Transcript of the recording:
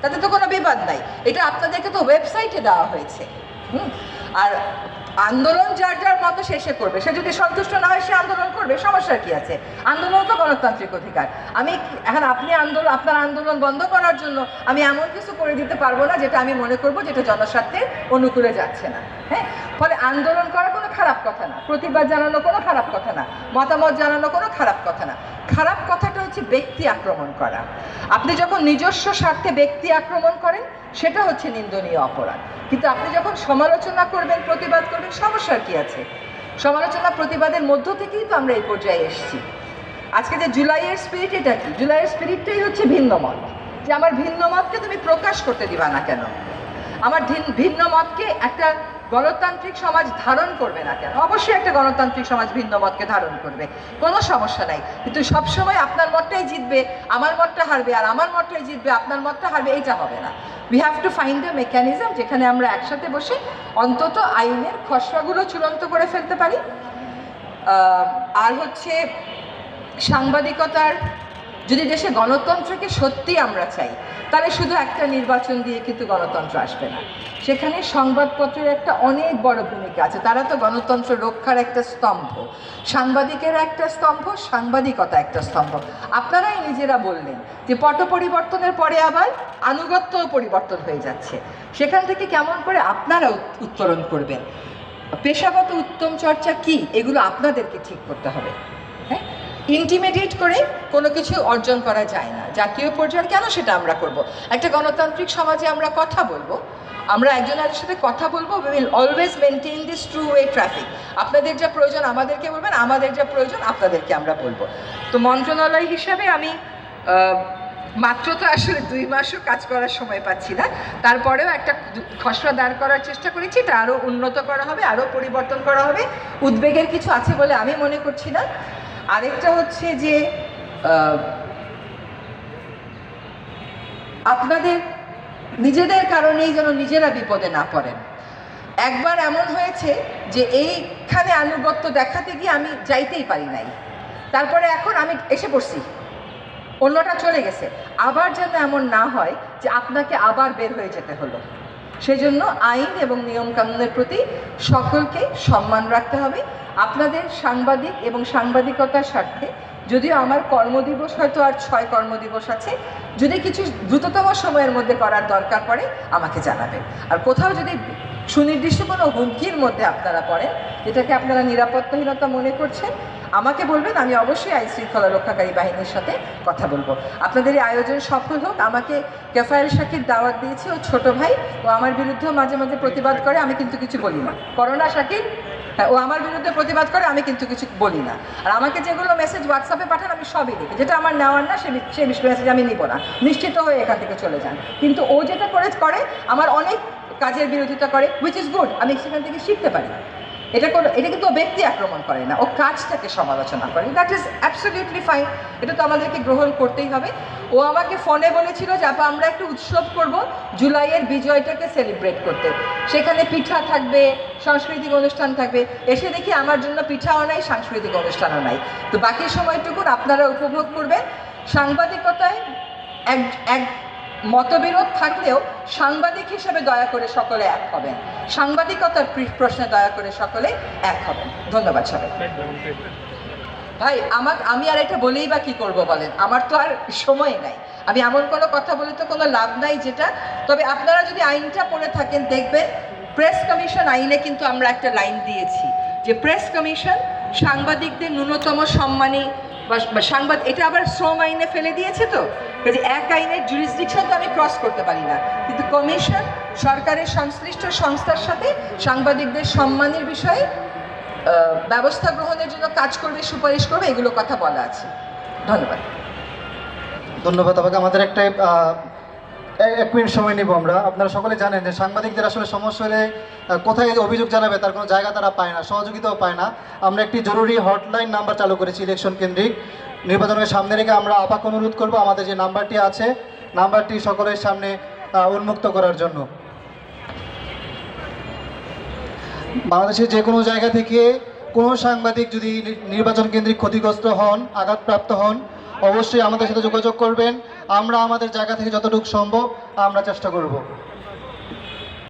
তাতে তো কোনো বিবাদ নাই। এটা আপনাদেরকে তো ওয়েবসাইটে দেওয়া হয়েছে। আর আন্দোলন যার যার মতো শেষে করবে, সে যদি সন্তুষ্ট না হয় সে আন্দোলন করবে, সমস্যার কি আছে? আন্দোলন তো গণতান্ত্রিক অধিকার। আমি এখন আপনার আন্দোলন বন্ধ করার জন্য আমি এমন কিছু করে দিতে পারবো না যেটা আমি মনে করবো যেটা জনস্বার্থের অনুকূলে যাচ্ছে না। হ্যাঁ, ফলে আন্দোলন করা কোনো খারাপ কথা না, প্রতিবাদ জানানো কোনো খারাপ কথা না, মতামত জানানো কোনো খারাপ কথা না। খারাপ কথাটা হচ্ছে ব্যক্তি আক্রমণ করা। আপনি যখন নিজস্ব স্বার্থে ব্যক্তি আক্রমণ করেন সেটা হচ্ছে নিন্দনীয় অপরাধ। কিন্তু আপনি যখন সমালোচনা করবেন, প্রতিবাদ করবেন, সমস্যার কি আছে? সমালোচনা প্রতিবাদের মধ্য থেকেই তো আমরা এই পর্যায়ে এসেছি। আজকে যে জুলাইয়ের স্পিরিট, এটা কি? জুলাইয়ের স্পিরিটটাই হচ্ছে ভিন্ন মত, যে আমার ভিন্ন মতকে তুমি প্রকাশ করতে দিবা না কেন? আমার ভিন্ন মতকে একটা গণতান্ত্রিক সমাজ ধারণ করবে না কেন? অবশ্যই একটা গণতান্ত্রিক সমাজ ভিন্ন মতকে ধারণ করবে, কোনো সমস্যা নাই। কিন্তু সবসময় আপনার মতটাই জিতবে, আমার মতটা হারবে, আর আমার মতটাই জিতবে, আপনার মতটা হারবে, এইটা হবে না। We have to find a mechanism যেখানে আমরা একসাথে বসে অন্তত আইনের খসড়াগুলো চূড়ান্ত করে ফেলতে পারি। আর হচ্ছে সাংবাদিকতার, যদি দেশে গণতন্ত্রকে সত্যি আমরা চাই, তাহলে শুধু একটা নির্বাচন দিয়ে কিন্তু গণতন্ত্র আসবে না। সেখানে সংবাদপত্রের একটা অনেক বড় ভূমিকা আছে। তারা তো গণতন্ত্র রক্ষার একটা স্তম্ভ, সাংবাদিকেরা একটা স্তম্ভ, সাংবাদিকতা একটা স্তম্ভ। আপনারাই নিজেরা বললেন যে পট পরিবর্তনের পরে আবার আনুগত্যও পরিবর্তন হয়ে যাচ্ছে। সেখান থেকে কেমন করে আপনারা উত্তরণ করবেন? পেশাগত উত্তম চর্চা কি, এগুলো আপনাদেরকে ঠিক করতে হবে। হ্যাঁ, ইন্টিমিডিয়েট করে কোনো কিছু অর্জন করা যায় না। জাতীয় পর্যায়ে কেন সেটা আমরা করব? একটা গণতান্ত্রিক সমাজে আমরা কথা বলবো, আমরা একজন আরেকজনের সাথে কথা বলবো। We will always maintain this true way traffic. আপনাদের যা প্রয়োজন আমাদেরকে বলবেন, আমাদের যা প্রয়োজন আপনাদেরকে আমরা বলবো। তো মন্ত্রণালয় হিসাবে আমি মাত্র তো আসলে 2 মাসও কাজ করার সময় পাচ্ছি না, তারপরেও একটা খসড়া দাঁড় করার চেষ্টা করেছি। এটা আরও উন্নত করা হবে, আরও পরিবর্তন করা হবে। উদ্বেগের কিছু আছে বলে আমি মনে করছি না। আরেকটা হচ্ছে যে আপনাদের নিজেদের কারণেই যেন নিজেরা বিপদে না পড়েন। একবার এমন হয়েছে যে এইখানে আনুগত্য দেখাতে গিয়ে আমি যাইতেই পারি নাই, তারপরে এখন আমি এসে পড়ছি, অন্যটা চলে গেছে। আবার যেন এমন না হয় যে আপনাকে আবার বের হয়ে যেতে হলো। সেজন্য আইন এবং নিয়মকানুনের প্রতি সকলকে সম্মান রাখতে হবে। আপনাদের সাংবাদিক এবং সাংবাদিকতার স্বার্থে, যদিও আমার কর্মদিবস হয়তো আর 6 কর্মদিবস আছে, যদি কিছু দ্রুততম সময়ের মধ্যে করার দরকার পড়ে আমাকে জানাবেন। আর কোথাও যদি সুনির্দিষ্ট কোনো হুমকির মধ্যে আপনারা পড়েন, যেটাকে আপনারা নিরাপত্তাহীনতা মনে করছেন, আমাকে বলবেন। আমি অবশ্যই আইন শৃঙ্খলা রক্ষাকারী বাহিনীর সাথে কথা বলবো। আপনাদের এই আয়োজন সফল হোক। আমাকে কেফায়েল শাকির দাওয়াত দিয়েছে, ও ছোট ভাই, ও আমার বিরুদ্ধেও মাঝে মাঝে প্রতিবাদ করে, আমি কিন্তু কিছু বলি না। করোনা শাকির, হ্যাঁ, ও আমার বিরুদ্ধে প্রতিবাদ করে, আমি কিন্তু কিছু বলি না। আর আমাকে যেগুলো মেসেজ হোয়াটসঅ্যাপে পাঠান আমি সবই দেখি, যেটা আমার নেওয়ার না সে মেসেজ আমি নিব না, নিশ্চিত হয়ে এখান থেকে চলে যান। কিন্তু ও যেটা করে আমার অনেক কাজের বিরোধিতা করে, হুইচ ইজ গুড। আমি সেখান থেকে শিখতে পারি। এটা কিন্তু ও ব্যক্তি আক্রমণ করে না, ও কাজটাকে সমালোচনা করে। দ্যাট ইজ অ্যাবসলিউটলি ফাইন, এটা তো আমাদেরকে গ্রহণ করতেই হবে। ও আমাকে ফোনে বলেছিল যে আপা আমরা একটু উৎসব করব জুলাইয়ের বিজয়টাকে সেলিব্রেট করতে, সেখানে পিঠা থাকবে, সাংস্কৃতিক অনুষ্ঠান থাকবে। এসে দেখি আমার জন্য পিঠাও নাই, সাংস্কৃতিক অনুষ্ঠানও নাই। তো বাকি সময়টুকুন আপনারা উপভোগ করবেন। সাংবাদিকতায় এক মতবিরোধ থাকলেও সাংবাদিক হিসেবে দয়া করে সকলে এক হবেন, সাংবাদিকতার প্রশ্নে দয়া করে সকলে এক হবেন। ধন্যবাদ সবাই। ভাই আমি আর এটা বলেই বা কি করব বলেন? আমার তো আর সময় নাই। আমি এমন কোনো কথা বলে তো কোনো লাভ নাই যেটা। তবে আপনারা যদি আইনটা পড়ে থাকেন দেখবেন, প্রেস কমিশন আইনে কিন্তু আমরা একটা লাইন দিয়েছি যে প্রেস কমিশন সাংবাদিকদের ন্যূনতম সম্মানী বা এটা আবার শ্রম আইনে ফেলে দিয়েছে। তো এক আইনের জুরিসডিকশন তো আমি ক্রস করতে পারি না, কিন্তু কমিশন সরকারের সংশ্লিষ্ট সংস্থার সাথে সাংবাদিকদের সম্মানের বিষয়ে ব্যবস্থা গ্রহণের জন্য কাজ করবে, সুপারিশ করবে, এগুলো কথা বলা আছে। ধন্যবাদ। ধন্যবাদ আপনাকে। আমাদের একটা 1 মিনিট সময় নিব আমরা। আপনারা সকলে জানেন যে সাংবাদিকদের আসলে সমস্যা হলে কোথায় অভিযোগ জানাবে তার কোনো জায়গা তারা পায় না, সহযোগিতাও পায় না। আমরা একটি জরুরি হটলাইন নাম্বার চালু করেছি ইলেকশন কেন্দ্রিক। নির্বাচনের সামনে রেখে আমরা আপাকে অনুরোধ করব আমাদের যে নাম্বারটি আছে, নাম্বারটি সকলের সামনে উন্মুক্ত করার জন্য। বাংলাদেশের যে কোনো জায়গা থেকে কোনো সাংবাদিক যদি নির্বাচন কেন্দ্রিক ক্ষতিগ্রস্ত হন, আঘাতপ্রাপ্ত হন, অবশ্যই আমাদের সাথে যোগাযোগ করবেন। আমরা আমাদের জায়গা থেকে যতটুকু সম্ভব আমরা চেষ্টা করব।